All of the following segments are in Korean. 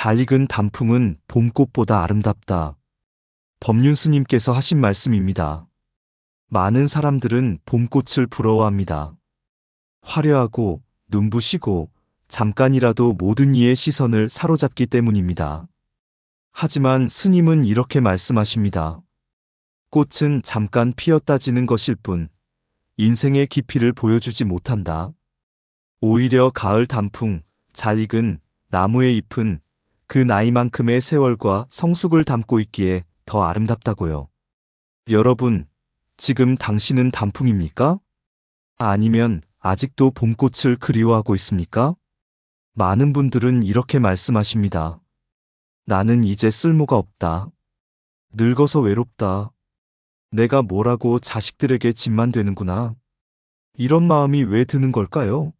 잘 익은 단풍은 봄꽃보다 아름답다. 법륜스님께서 하신 말씀입니다. 많은 사람들은 봄꽃을 부러워합니다. 화려하고 눈부시고 잠깐이라도 모든 이의 시선을 사로잡기 때문입니다. 하지만 스님은 이렇게 말씀하십니다. 꽃은 잠깐 피었다 지는 것일 뿐 인생의 깊이를 보여주지 못한다. 오히려 가을 단풍, 잘 익은 나무의 잎은 그 나이만큼의 세월과 성숙을 담고 있기에 더 아름답다고요. 여러분, 지금 당신은 단풍입니까? 아니면 아직도 봄꽃을 그리워하고 있습니까? 많은 분들은 이렇게 말씀하십니다. 나는 이제 쓸모가 없다. 늙어서 외롭다. 내가 뭐라고 자식들에게 짐만 되는구나. 이런 마음이 왜 드는 걸까요?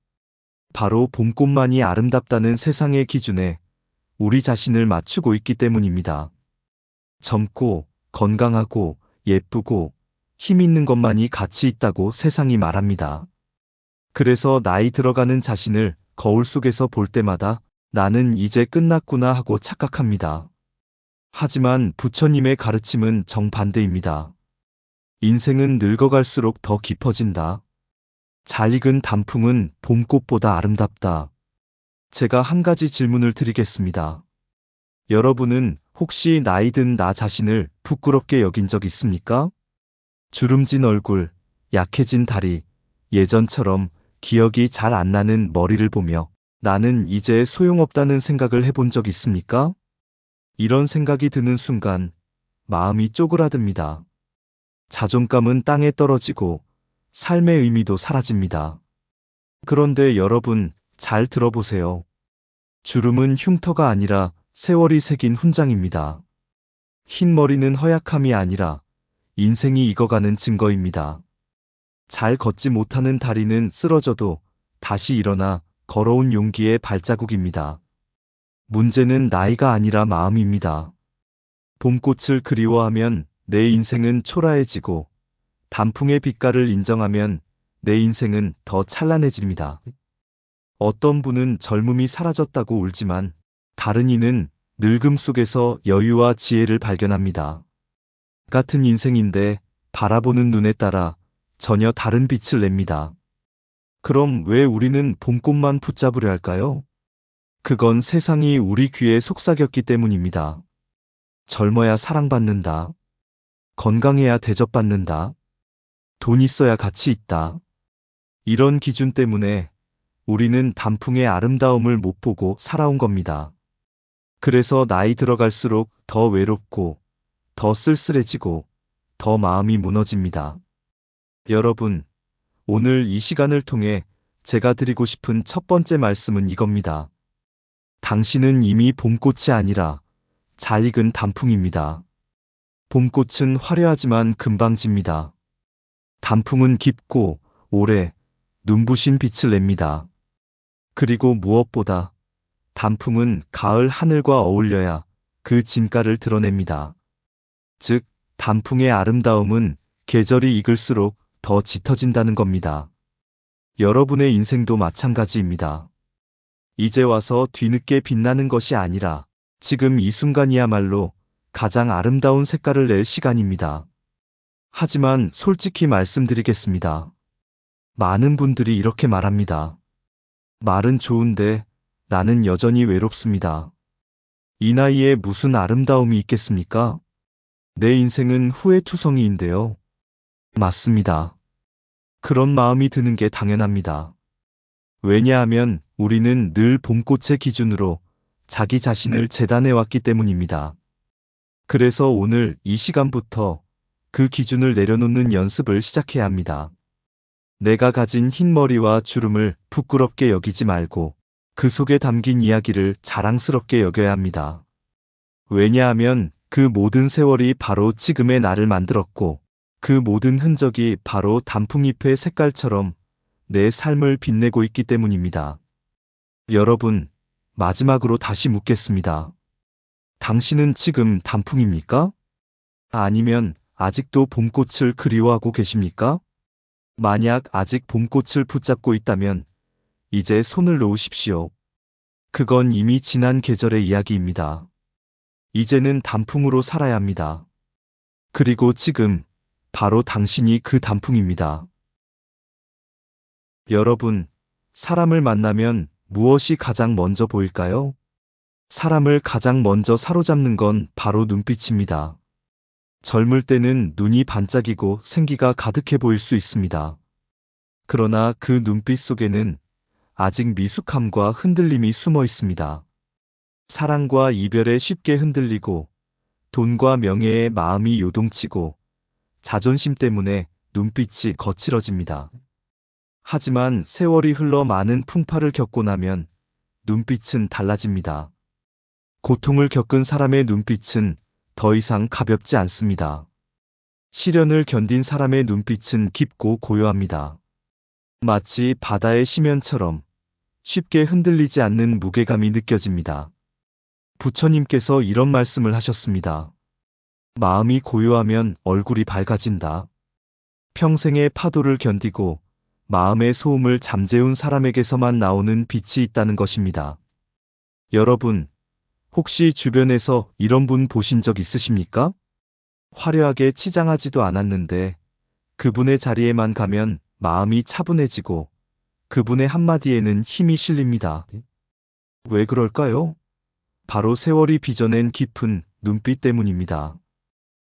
바로 봄꽃만이 아름답다는 세상의 기준에 우리 자신을 맞추고 있기 때문입니다. 젊고 건강하고 예쁘고 힘 있는 것만이 가치 있다고 세상이 말합니다. 그래서 나이 들어가는 자신을 거울 속에서 볼 때마다 나는 이제 끝났구나 하고 착각합니다. 하지만 부처님의 가르침은 정반대입니다. 인생은 늙어갈수록 더 깊어진다. 잘 익은 단풍은 봄꽃보다 아름답다. 제가 한 가지 질문을 드리겠습니다. 여러분은 혹시 나이 든 나 자신을 부끄럽게 여긴 적 있습니까? 주름진 얼굴, 약해진 다리, 예전처럼 기억이 잘 안 나는 머리를 보며 나는 이제 소용없다는 생각을 해본 적 있습니까? 이런 생각이 드는 순간 마음이 쪼그라듭니다. 자존감은 땅에 떨어지고 삶의 의미도 사라집니다. 그런데 여러분, 잘 들어보세요. 주름은 흉터가 아니라 세월이 새긴 훈장입니다. 흰 머리는 허약함이 아니라 인생이 익어가는 증거입니다. 잘 걷지 못하는 다리는 쓰러져도 다시 일어나 걸어온 용기의 발자국입니다. 문제는 나이가 아니라 마음입니다. 봄꽃을 그리워하면 내 인생은 초라해지고 단풍의 빛깔을 인정하면 내 인생은 더 찬란해집니다. 어떤 분은 젊음이 사라졌다고 울지만 다른 이는 늙음 속에서 여유와 지혜를 발견합니다. 같은 인생인데 바라보는 눈에 따라 전혀 다른 빛을 냅니다. 그럼 왜 우리는 봄꽃만 붙잡으려 할까요? 그건 세상이 우리 귀에 속삭였기 때문입니다. 젊어야 사랑받는다. 건강해야 대접받는다. 돈 있어야 가치 있다. 이런 기준 때문에 우리는 단풍의 아름다움을 못 보고 살아온 겁니다. 그래서 나이 들어갈수록 더 외롭고 더 쓸쓸해지고 더 마음이 무너집니다. 여러분, 오늘 이 시간을 통해 제가 드리고 싶은 첫 번째 말씀은 이겁니다. 당신은 이미 봄꽃이 아니라 잘 익은 단풍입니다. 봄꽃은 화려하지만 금방 집니다. 단풍은 깊고 오래 눈부신 빛을 냅니다. 그리고 무엇보다 단풍은 가을 하늘과 어울려야 그 진가를 드러냅니다. 즉, 단풍의 아름다움은 계절이 익을수록 더 짙어진다는 겁니다. 여러분의 인생도 마찬가지입니다. 이제 와서 뒤늦게 빛나는 것이 아니라 지금 이 순간이야말로 가장 아름다운 색깔을 낼 시간입니다. 하지만 솔직히 말씀드리겠습니다. 많은 분들이 이렇게 말합니다. 말은 좋은데 나는 여전히 외롭습니다. 이 나이에 무슨 아름다움이 있겠습니까? 내 인생은 후회투성이인데요. 맞습니다. 그런 마음이 드는 게 당연합니다. 왜냐하면 우리는 늘 봄꽃의 기준으로 자기 자신을 재단해 왔기 때문입니다. 그래서 오늘 이 시간부터 그 기준을 내려놓는 연습을 시작해야 합니다. 내가 가진 흰머리와 주름을 부끄럽게 여기지 말고 그 속에 담긴 이야기를 자랑스럽게 여겨야 합니다. 왜냐하면 그 모든 세월이 바로 지금의 나를 만들었고 그 모든 흔적이 바로 단풍잎의 색깔처럼 내 삶을 빛내고 있기 때문입니다. 여러분, 마지막으로 다시 묻겠습니다. 당신은 지금 단풍입니까? 아니면 아직도 봄꽃을 그리워하고 계십니까? 만약 아직 봄꽃을 붙잡고 있다면 이제 손을 놓으십시오. 그건 이미 지난 계절의 이야기입니다. 이제는 단풍으로 살아야 합니다. 그리고 지금 바로 당신이 그 단풍입니다. 여러분, 사람을 만나면 무엇이 가장 먼저 보일까요? 사람을 가장 먼저 사로잡는 건 바로 눈빛입니다. 젊을 때는 눈이 반짝이고 생기가 가득해 보일 수 있습니다. 그러나 그 눈빛 속에는 아직 미숙함과 흔들림이 숨어 있습니다. 사랑과 이별에 쉽게 흔들리고 돈과 명예에 마음이 요동치고 자존심 때문에 눈빛이 거칠어집니다. 하지만 세월이 흘러 많은 풍파를 겪고 나면 눈빛은 달라집니다. 고통을 겪은 사람의 눈빛은 더 이상 가볍지 않습니다. 시련을 견딘 사람의 눈빛은 깊고 고요합니다. 마치 바다의 심연처럼 쉽게 흔들리지 않는 무게감이 느껴집니다. 부처님께서 이런 말씀을 하셨습니다. 마음이 고요하면 얼굴이 밝아진다. 평생의 파도를 견디고 마음의 소음을 잠재운 사람에게서만 나오는 빛이 있다는 것입니다. 여러분, 혹시 주변에서 이런 분 보신 적 있으십니까? 화려하게 치장하지도 않았는데 그분의 자리에만 가면 마음이 차분해지고 그분의 한마디에는 힘이 실립니다. 왜 그럴까요? 바로 세월이 빚어낸 깊은 눈빛 때문입니다.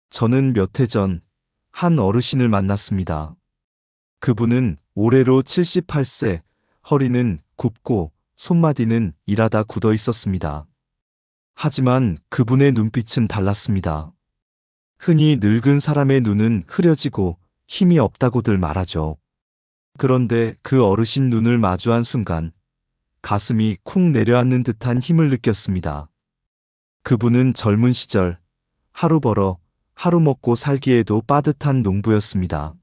저는 몇 해 전 한 어르신을 만났습니다. 그분은 올해로 78세, 허리는 굽고 손마디는 일하다 굳어 있었습니다. 하지만 그분의 눈빛은 달랐습니다. 흔히 늙은 사람의 눈은 흐려지고 힘이 없다고들 말하죠. 그런데 그 어르신 눈을 마주한 순간 가슴이 쿵 내려앉는 듯한 힘을 느꼈습니다. 그분은 젊은 시절 하루 벌어 하루 먹고 살기에도 빠듯한 농부였습니다.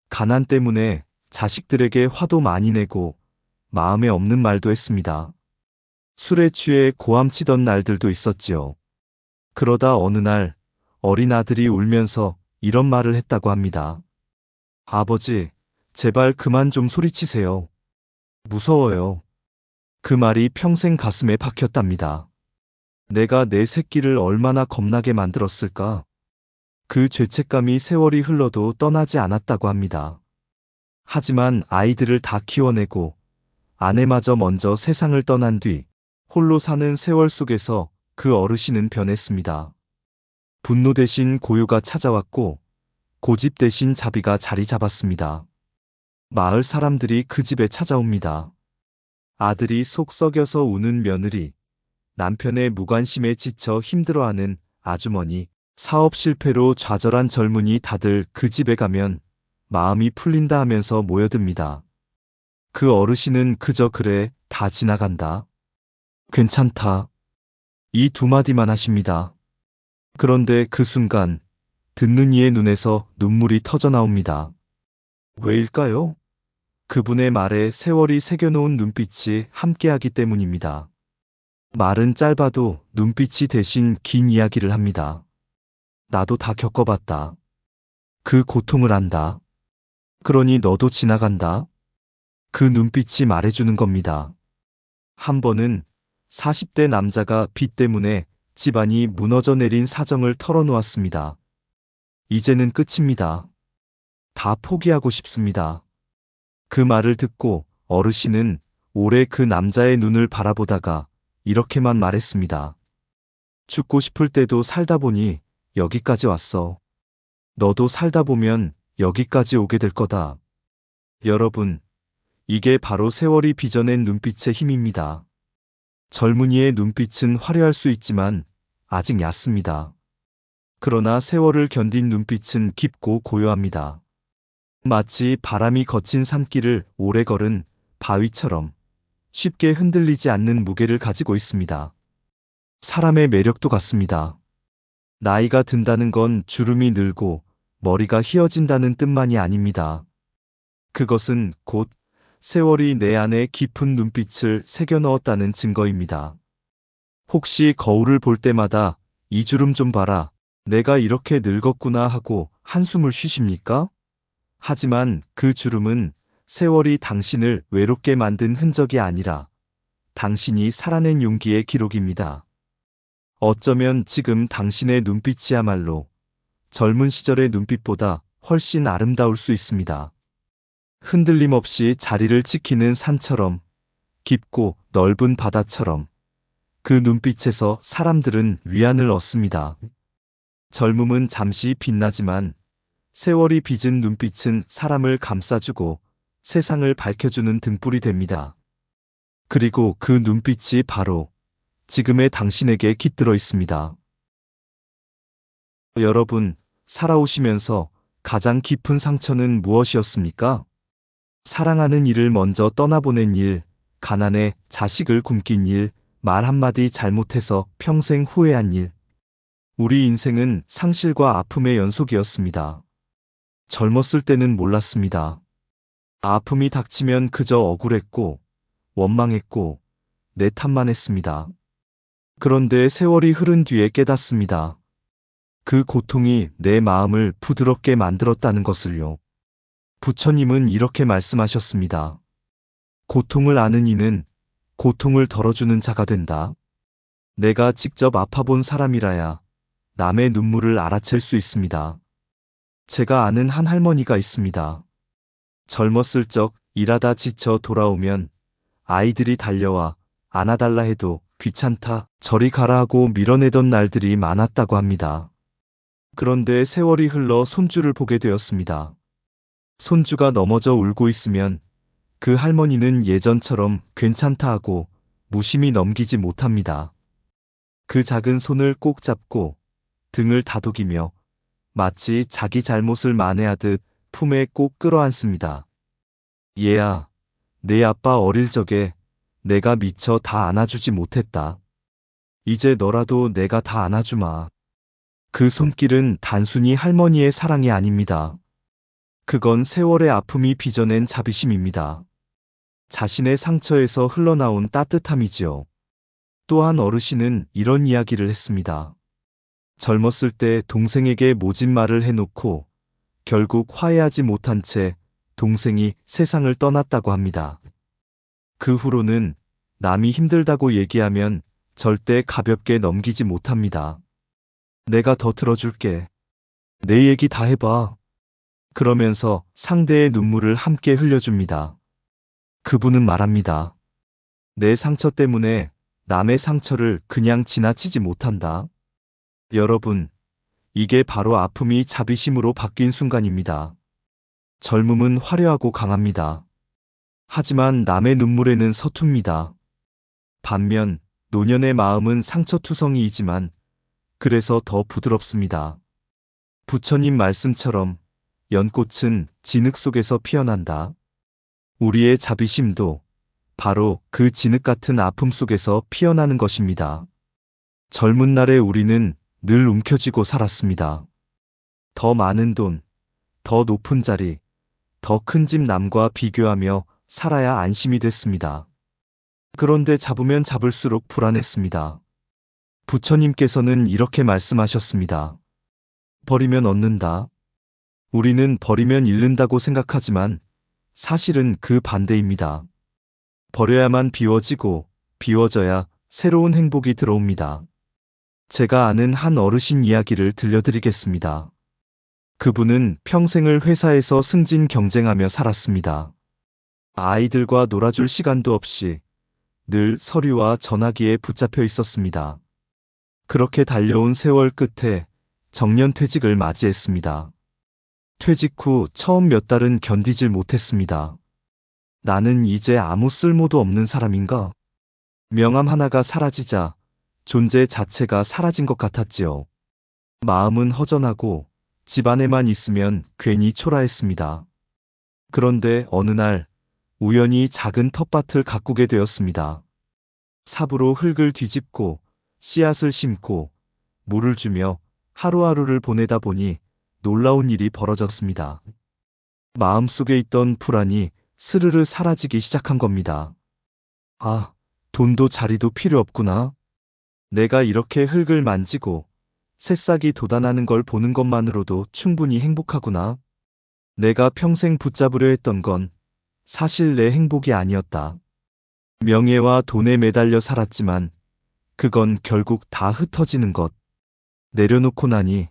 가난 때문에 자식들에게 화도 많이 내고 마음에 없는 말도 했습니다. 술에 취해 고함치던 날들도 있었지요. 그러다 어느 날 어린 아들이 울면서 이런 말을 했다고 합니다. 아버지, 제발 그만 좀 소리치세요. 무서워요. 그 말이 평생 가슴에 박혔답니다. 내가 내 새끼를 얼마나 겁나게 만들었을까? 그 죄책감이 세월이 흘러도 떠나지 않았다고 합니다. 하지만 아이들을 다 키워내고 아내마저 먼저 세상을 떠난 뒤 홀로 사는 세월 속에서 그 어르신은 변했습니다. 분노 대신 고요가 찾아왔고 고집 대신 자비가 자리 잡았습니다. 마을 사람들이 그 집에 찾아옵니다. 아들이 속 썩여서 우는 며느리, 남편의 무관심에 지쳐 힘들어하는 아주머니, 사업 실패로 좌절한 젊은이 다들 그 집에 가면 마음이 풀린다 하면서 모여듭니다. 그 어르신은 그저 그래, 다 지나간다. 괜찮다. 이 두 마디만 하십니다. 그런데 그 순간 듣는 이의 눈에서 눈물이 터져 나옵니다. 왜일까요? 그분의 말에 세월이 새겨놓은 눈빛이 함께하기 때문입니다. 말은 짧아도 눈빛이 대신 긴 이야기를 합니다. 나도 다 겪어봤다. 그 고통을 안다. 그러니 너도 지나간다. 그 눈빛이 말해주는 겁니다. 한 번은 40대 남자가 빚 때문에 집안이 무너져 내린 사정을 털어놓았습니다. 이제는 끝입니다. 다 포기하고 싶습니다. 그 말을 듣고 어르신은 오래 그 남자의 눈을 바라보다가 이렇게만 말했습니다. 죽고 싶을 때도 살다 보니 여기까지 왔어. 너도 살다 보면 여기까지 오게 될 거다. 여러분, 이게 바로 세월이 빚어낸 눈빛의 힘입니다. 젊은이의 눈빛은 화려할 수 있지만 아직 얕습니다. 그러나 세월을 견딘 눈빛은 깊고 고요합니다. 마치 바람이 거친 산길을 오래 걸은 바위처럼 쉽게 흔들리지 않는 무게를 가지고 있습니다. 사람의 매력도 같습니다. 나이가 든다는 건 주름이 늘고 머리가 휘어진다는 뜻만이 아닙니다. 그것은 곧 세월이 내 안에 깊은 눈빛을 새겨 넣었다는 증거입니다. 혹시 거울을 볼 때마다 이 주름 좀 봐라, 내가 이렇게 늙었구나 하고 한숨을 쉬십니까? 하지만 그 주름은 세월이 당신을 외롭게 만든 흔적이 아니라 당신이 살아낸 용기의 기록입니다. 어쩌면 지금 당신의 눈빛이야말로 젊은 시절의 눈빛보다 훨씬 아름다울 수 있습니다. 흔들림 없이 자리를 지키는 산처럼, 깊고 넓은 바다처럼 그 눈빛에서 사람들은 위안을 얻습니다. 젊음은 잠시 빛나지만 세월이 빚은 눈빛은 사람을 감싸주고 세상을 밝혀주는 등불이 됩니다. 그리고 그 눈빛이 바로 지금의 당신에게 깃들어 있습니다. 여러분, 살아오시면서 가장 깊은 상처는 무엇이었습니까? 사랑하는 이를 먼저 떠나보낸 일, 가난에 자식을 굶긴 일, 말 한마디 잘못해서 평생 후회한 일. 우리 인생은 상실과 아픔의 연속이었습니다. 젊었을 때는 몰랐습니다. 아픔이 닥치면 그저 억울했고, 원망했고, 내 탓만 했습니다. 그런데 세월이 흐른 뒤에 깨닫습니다. 그 고통이 내 마음을 부드럽게 만들었다는 것을요. 부처님은 이렇게 말씀하셨습니다. 고통을 아는 이는 고통을 덜어주는 자가 된다. 내가 직접 아파본 사람이라야 남의 눈물을 알아챌 수 있습니다. 제가 아는 한 할머니가 있습니다. 젊었을 적 일하다 지쳐 돌아오면 아이들이 달려와 안아달라 해도 귀찮다, 저리 가라 하고 밀어내던 날들이 많았다고 합니다. 그런데 세월이 흘러 손주를 보게 되었습니다. 손주가 넘어져 울고 있으면 그 할머니는 예전처럼 괜찮다 하고 무심히 넘기지 못합니다. 그 작은 손을 꼭 잡고 등을 다독이며 마치 자기 잘못을 만회하듯 품에 꼭 끌어안습니다. 얘야, 내 아빠 어릴 적에 내가 미처 다 안아주지 못했다. 이제 너라도 내가 다 안아주마. 그 손길은 단순히 할머니의 사랑이 아닙니다. 그건 세월의 아픔이 빚어낸 자비심입니다. 자신의 상처에서 흘러나온 따뜻함이지요. 또한 어르신은 이런 이야기를 했습니다. 젊었을 때 동생에게 모진 말을 해놓고 결국 화해하지 못한 채 동생이 세상을 떠났다고 합니다. 그 후로는 남이 힘들다고 얘기하면 절대 가볍게 넘기지 못합니다. 내가 더 들어줄게. 내 얘기 다 해봐. 그러면서 상대의 눈물을 함께 흘려줍니다. 그분은 말합니다. 내 상처 때문에 남의 상처를 그냥 지나치지 못한다. 여러분, 이게 바로 아픔이 자비심으로 바뀐 순간입니다. 젊음은 화려하고 강합니다. 하지만 남의 눈물에는 서툽니다. 반면 노년의 마음은 상처투성이이지만 그래서 더 부드럽습니다. 부처님 말씀처럼 연꽃은 진흙 속에서 피어난다. 우리의 자비심도 바로 그 진흙 같은 아픔 속에서 피어나는 것입니다. 젊은 날의 우리는 늘 움켜쥐고 살았습니다. 더 많은 돈, 더 높은 자리, 더 큰 집 남과 비교하며 살아야 안심이 됐습니다. 그런데 잡으면 잡을수록 불안했습니다. 부처님께서는 이렇게 말씀하셨습니다. 버리면 얻는다. 우리는 버리면 잃는다고 생각하지만 사실은 그 반대입니다. 버려야만 비워지고 비워져야 새로운 행복이 들어옵니다. 제가 아는 한 어르신 이야기를 들려드리겠습니다. 그분은 평생을 회사에서 승진 경쟁하며 살았습니다. 아이들과 놀아줄 시간도 없이 늘 서류와 전화기에 붙잡혀 있었습니다. 그렇게 달려온 세월 끝에 정년퇴직을 맞이했습니다. 퇴직 후 처음 몇 달은 견디질 못했습니다. 나는 이제 아무 쓸모도 없는 사람인가? 명함 하나가 사라지자 존재 자체가 사라진 것 같았지요. 마음은 허전하고 집안에만 있으면 괜히 초라했습니다. 그런데 어느 날 우연히 작은 텃밭을 가꾸게 되었습니다. 삽으로 흙을 뒤집고 씨앗을 심고 물을 주며 하루하루를 보내다 보니 놀라운 일이 벌어졌습니다. 마음속에 있던 불안이 스르르 사라지기 시작한 겁니다. 아, 돈도 자리도 필요 없구나. 내가 이렇게 흙을 만지고 새싹이 돋아나는 걸 보는 것만으로도 충분히 행복하구나. 내가 평생 붙잡으려 했던 건 사실 내 행복이 아니었다. 명예와 돈에 매달려 살았지만 그건 결국 다 흩어지는 것. 내려놓고 나니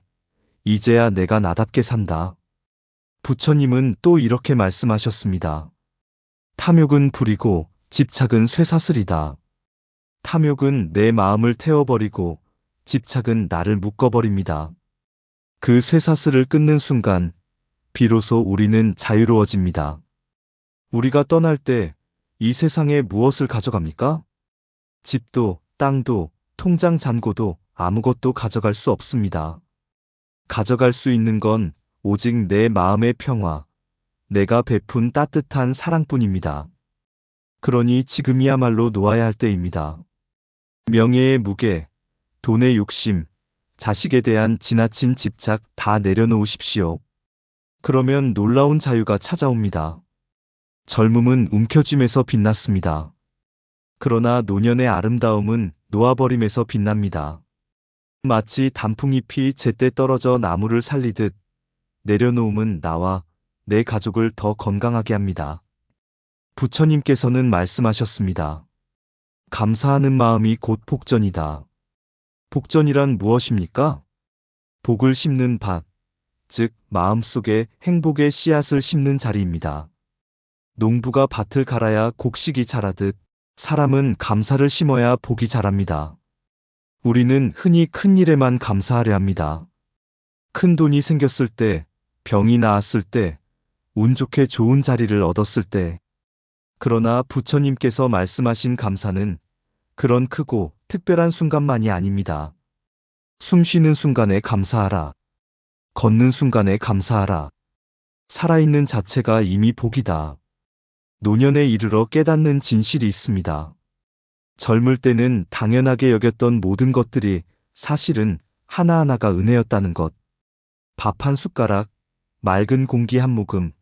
이제야 내가 나답게 산다. 부처님은 또 이렇게 말씀하셨습니다. 탐욕은 불이고 집착은 쇠사슬이다. 탐욕은 내 마음을 태워버리고 집착은 나를 묶어버립니다. 그 쇠사슬을 끊는 순간 비로소 우리는 자유로워집니다. 우리가 떠날 때 이 세상에 무엇을 가져갑니까? 집도, 땅도, 통장 잔고도 아무것도 가져갈 수 없습니다. 가져갈 수 있는 건 오직 내 마음의 평화, 내가 베푼 따뜻한 사랑뿐입니다. 그러니 지금이야말로 놓아야 할 때입니다. 명예의 무게, 돈의 욕심, 자식에 대한 지나친 집착 다 내려놓으십시오. 그러면 놀라운 자유가 찾아옵니다. 젊음은 움켜쥐면서 빛났습니다. 그러나 노년의 아름다움은 놓아버림에서 빛납니다. 마치 단풍잎이 제때 떨어져 나무를 살리듯 내려놓음은 나와 내 가족을 더 건강하게 합니다. 부처님께서는 말씀하셨습니다. 감사하는 마음이 곧 복전이다. 복전이란 무엇입니까? 복을 심는 밭, 즉 마음속에 행복의 씨앗을 심는 자리입니다. 농부가 밭을 갈아야 곡식이 자라듯 사람은 감사를 심어야 복이 자랍니다. 우리는 흔히 큰 일에만 감사하려 합니다. 큰 돈이 생겼을 때, 병이 나았을 때, 운 좋게 좋은 자리를 얻었을 때. 그러나 부처님께서 말씀하신 감사는 그런 크고 특별한 순간만이 아닙니다. 숨 쉬는 순간에 감사하라. 걷는 순간에 감사하라. 살아있는 자체가 이미 복이다. 노년에 이르러 깨닫는 진실이 있습니다. 젊을 때는 당연하게 여겼던 모든 것들이 사실은 하나하나가 은혜였다는 것. 밥 한 숟가락, 맑은 공기 한 모금,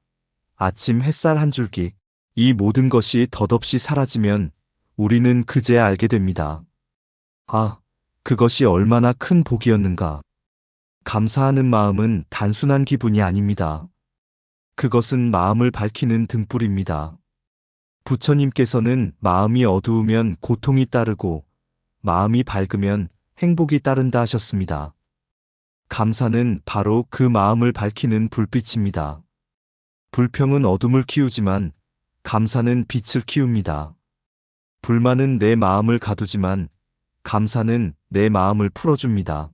아침 햇살 한 줄기, 이 모든 것이 덧없이 사라지면 우리는 그제야 알게 됩니다. 아, 그것이 얼마나 큰 복이었는가. 감사하는 마음은 단순한 기분이 아닙니다. 그것은 마음을 밝히는 등불입니다. 부처님께서는 마음이 어두우면 고통이 따르고 마음이 밝으면 행복이 따른다 하셨습니다. 감사는 바로 그 마음을 밝히는 불빛입니다. 불평은 어둠을 키우지만 감사는 빛을 키웁니다. 불만은 내 마음을 가두지만 감사는 내 마음을 풀어줍니다.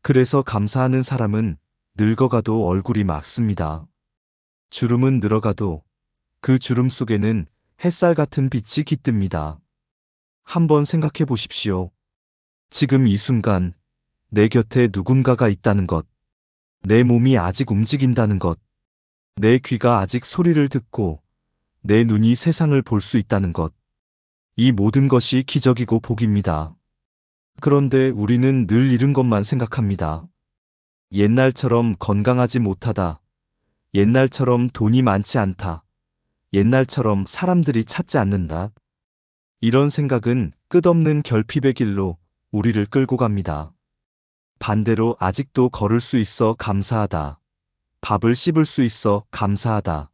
그래서 감사하는 사람은 늙어가도 얼굴이 맑습니다. 주름은 늘어가도 그 주름 속에는 햇살 같은 빛이 깃듭니다. 한번 생각해 보십시오. 지금 이 순간 내 곁에 누군가가 있다는 것, 내 몸이 아직 움직인다는 것, 내 귀가 아직 소리를 듣고 내 눈이 세상을 볼 수 있다는 것, 이 모든 것이 기적이고 복입니다. 그런데 우리는 늘 잃은 것만 생각합니다. 옛날처럼 건강하지 못하다. 옛날처럼 돈이 많지 않다. 옛날처럼 사람들이 찾지 않는다. 이런 생각은 끝없는 결핍의 길로 우리를 끌고 갑니다. 반대로 아직도 걸을 수 있어 감사하다. 밥을 씹을 수 있어 감사하다.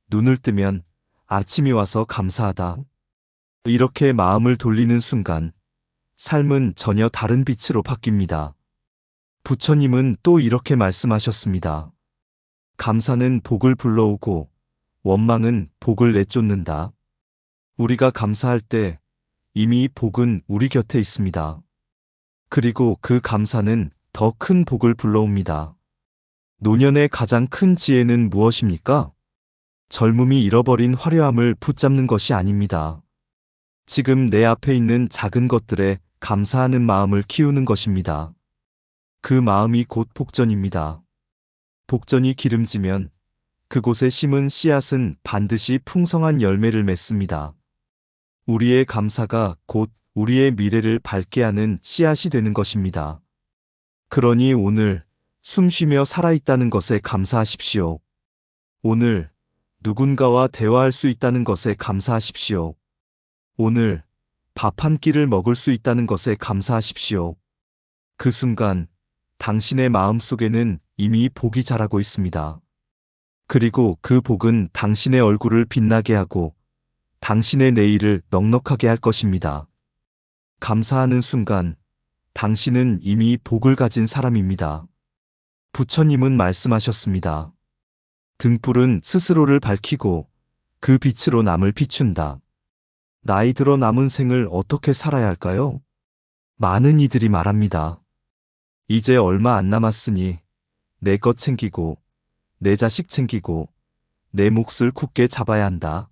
눈을 뜨면 아침이 와서 감사하다. 이렇게 마음을 돌리는 순간 삶은 전혀 다른 빛으로 바뀝니다. 부처님은 또 이렇게 말씀하셨습니다. 감사는 복을 불러오고 원망은 복을 내쫓는다. 우리가 감사할 때 이미 복은 우리 곁에 있습니다. 그리고 그 감사는 더 큰 복을 불러옵니다. 노년의 가장 큰 지혜는 무엇입니까? 젊음이 잃어버린 화려함을 붙잡는 것이 아닙니다. 지금 내 앞에 있는 작은 것들에 감사하는 마음을 키우는 것입니다. 그 마음이 곧 복전입니다. 복전이 기름지면 그곳에 심은 씨앗은 반드시 풍성한 열매를 맺습니다. 우리의 감사가 곧 우리의 미래를 밝게 하는 씨앗이 되는 것입니다. 그러니 오늘 숨 쉬며 살아있다는 것에 감사하십시오. 오늘 누군가와 대화할 수 있다는 것에 감사하십시오. 오늘 밥 한 끼를 먹을 수 있다는 것에 감사하십시오. 그 순간 당신의 마음속에는 이미 복이 자라고 있습니다. 그리고 그 복은 당신의 얼굴을 빛나게 하고 당신의 내일을 넉넉하게 할 것입니다. 감사하는 순간 당신은 이미 복을 가진 사람입니다. 부처님은 말씀하셨습니다. 등불은 스스로를 밝히고 그 빛으로 남을 비춘다. 나이 들어 남은 생을 어떻게 살아야 할까요? 많은 이들이 말합니다. 이제 얼마 안 남았으니 내 것 챙기고 내 자식 챙기고 내 몫을 굳게 잡아야 한다.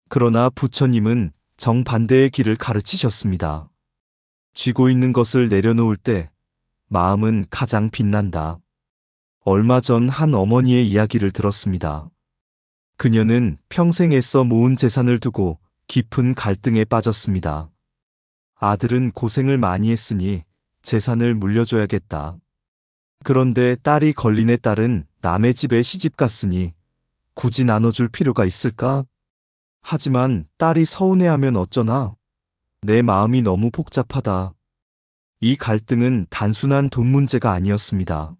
그러나 부처님은 정반대의 길을 가르치셨습니다. 쥐고 있는 것을 내려놓을 때 마음은 가장 빛난다. 얼마 전 한 어머니의 이야기를 들었습니다. 그녀는 평생 애써 모은 재산을 두고 깊은 갈등에 빠졌습니다. 아들은 고생을 많이 했으니 재산을 물려줘야겠다. 그런데 딸이 걸린 딸은 남의 집에 시집 갔으니 굳이 나눠줄 필요가 있을까? 하지만 딸이 서운해하면 어쩌나? 내 마음이 너무 복잡하다. 이 갈등은 단순한 돈 문제가 아니었습니다.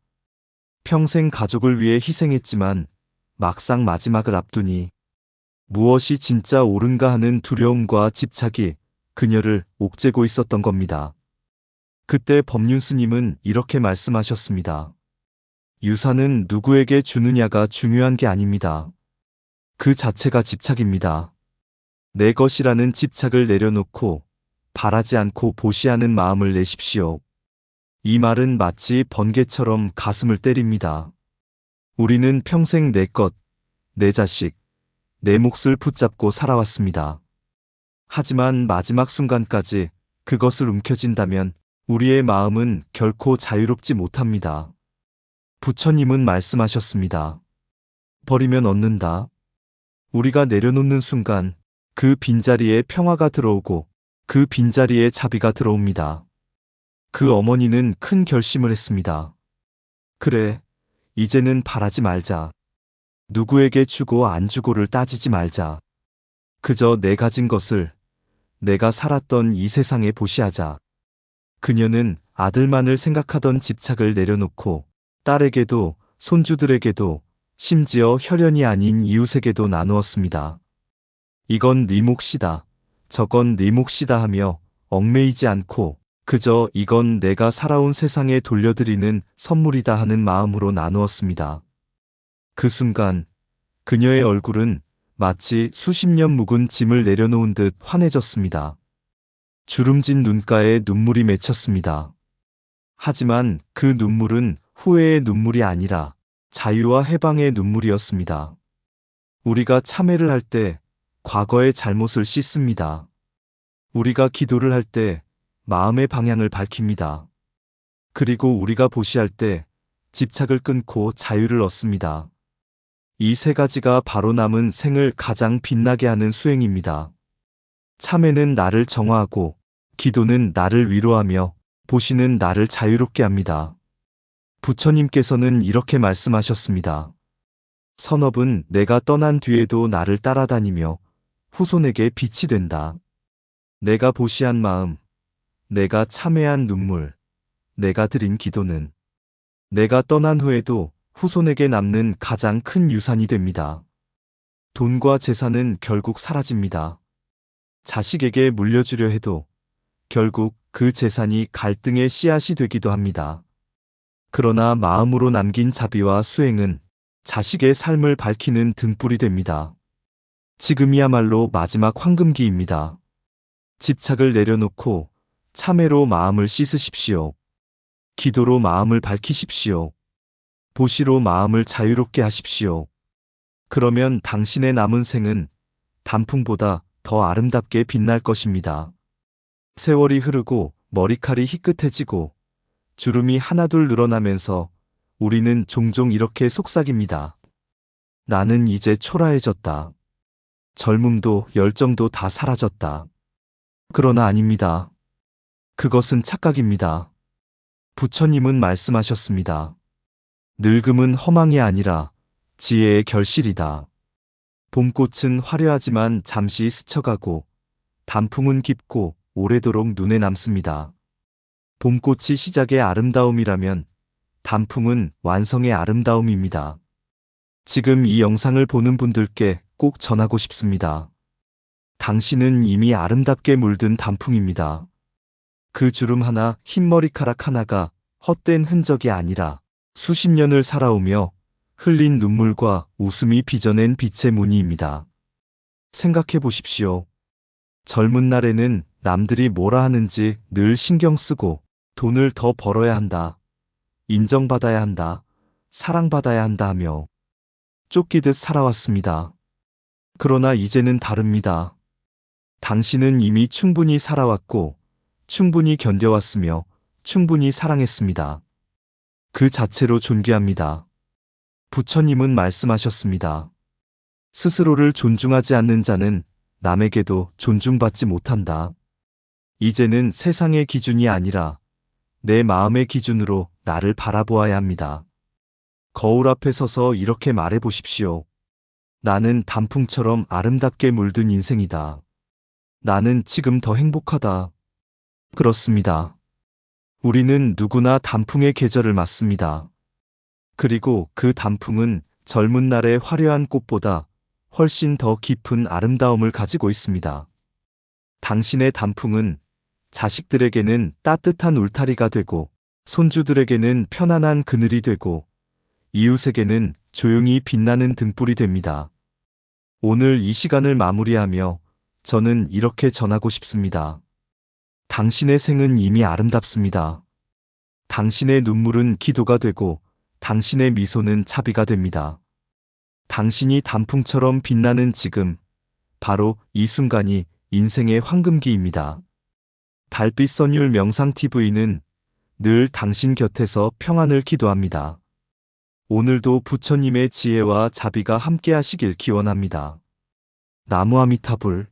평생 가족을 위해 희생했지만 막상 마지막을 앞두니 무엇이 진짜 옳은가 하는 두려움과 집착이 그녀를 옥죄고 있었던 겁니다. 그때 법륜 스님은 이렇게 말씀하셨습니다. 유산은 누구에게 주느냐가 중요한 게 아닙니다. 그 자체가 집착입니다. 내 것이라는 집착을 내려놓고 바라지 않고 보시하는 마음을 내십시오. 이 말은 마치 번개처럼 가슴을 때립니다. 우리는 평생 내 것, 내 자식, 내 몫을 붙잡고 살아왔습니다. 하지만 마지막 순간까지 그것을 움켜쥔다면 우리의 마음은 결코 자유롭지 못합니다. 부처님은 말씀하셨습니다. 버리면 얻는다. 우리가 내려놓는 순간 그 빈자리에 평화가 들어오고 그 빈자리에 자비가 들어옵니다. 그 어머니는 큰 결심을 했습니다. 그래, 이제는 바라지 말자. 누구에게 주고 안 주고를 따지지 말자. 그저 내 가진 것을 내가 살았던 이 세상에 보시하자. 그녀는 아들만을 생각하던 집착을 내려놓고 딸에게도 손주들에게도 심지어 혈연이 아닌 이웃에게도 나누었습니다. 이건 네 몫이다. 저건 네 몫이다 하며 얽매이지 않고 그저 이건 내가 살아온 세상에 돌려드리는 선물이다 하는 마음으로 나누었습니다. 그 순간 그녀의 얼굴은 마치 수십 년 묵은 짐을 내려놓은 듯 환해졌습니다. 주름진 눈가에 눈물이 맺혔습니다. 하지만 그 눈물은 후회의 눈물이 아니라 자유와 해방의 눈물이었습니다. 우리가 참회를 할 때 과거의 잘못을 씻습니다. 우리가 기도를 할 때 마음의 방향을 밝힙니다. 그리고 우리가 보시할 때 집착을 끊고 자유를 얻습니다. 이 세 가지가 바로 남은 생을 가장 빛나게 하는 수행입니다. 참회는 나를 정화하고 기도는 나를 위로하며 보시는 나를 자유롭게 합니다. 부처님께서는 이렇게 말씀하셨습니다. 선업은 내가 떠난 뒤에도 나를 따라다니며 후손에게 빛이 된다. 내가 보시한 마음, 내가 참회한 눈물, 내가 드린 기도는 내가 떠난 후에도 후손에게 남는 가장 큰 유산이 됩니다. 돈과 재산은 결국 사라집니다. 자식에게 물려주려 해도 결국 그 재산이 갈등의 씨앗이 되기도 합니다. 그러나 마음으로 남긴 자비와 수행은 자식의 삶을 밝히는 등불이 됩니다. 지금이야말로 마지막 황금기입니다. 집착을 내려놓고 참회로 마음을 씻으십시오. 기도로 마음을 밝히십시오. 보시로 마음을 자유롭게 하십시오. 그러면 당신의 남은 생은 단풍보다 더 아름답게 빛날 것입니다. 세월이 흐르고 머리칼이 희끗해지고 주름이 하나둘 늘어나면서 우리는 종종 이렇게 속삭입니다. 나는 이제 초라해졌다. 젊음도 열정도 다 사라졌다. 그러나 아닙니다. 그것은 착각입니다. 부처님은 말씀하셨습니다. 늙음은 허망이 아니라 지혜의 결실이다. 봄꽃은 화려하지만 잠시 스쳐가고 단풍은 깊고 오래도록 눈에 남습니다. 봄꽃이 시작의 아름다움이라면 단풍은 완성의 아름다움입니다. 지금 이 영상을 보는 분들께 꼭 전하고 싶습니다. 당신은 이미 아름답게 물든 단풍입니다. 그 주름 하나, 흰 머리카락 하나가 헛된 흔적이 아니라 수십 년을 살아오며 흘린 눈물과 웃음이 빚어낸 빛의 무늬입니다. 생각해 보십시오. 젊은 날에는 남들이 뭐라 하는지 늘 신경 쓰고 돈을 더 벌어야 한다, 인정받아야 한다, 사랑받아야 한다 하며 쫓기듯 살아왔습니다. 그러나 이제는 다릅니다. 당신은 이미 충분히 살아왔고, 충분히 견뎌왔으며, 충분히 사랑했습니다. 그 자체로 존귀합니다. 부처님은 말씀하셨습니다. 스스로를 존중하지 않는 자는 남에게도 존중받지 못한다. 이제는 세상의 기준이 아니라 내 마음의 기준으로 나를 바라보아야 합니다. 거울 앞에 서서 이렇게 말해 보십시오. 나는 단풍처럼 아름답게 물든 인생이다. 나는 지금 더 행복하다. 그렇습니다. 우리는 누구나 단풍의 계절을 맞습니다. 그리고 그 단풍은 젊은 날의 화려한 꽃보다 훨씬 더 깊은 아름다움을 가지고 있습니다. 당신의 단풍은 자식들에게는 따뜻한 울타리가 되고, 손주들에게는 편안한 그늘이 되고, 이웃에게는 조용히 빛나는 등불이 됩니다. 오늘 이 시간을 마무리하며 저는 이렇게 전하고 싶습니다. 당신의 생은 이미 아름답습니다. 당신의 눈물은 기도가 되고, 당신의 미소는 자비가 됩니다. 당신이 단풍처럼 빛나는 지금, 바로 이 순간이 인생의 황금기입니다. 달빛 선율 명상TV는 늘 당신 곁에서 평안을 기도합니다. 오늘도 부처님의 지혜와 자비가 함께 하시길 기원합니다. 나무 아미타불.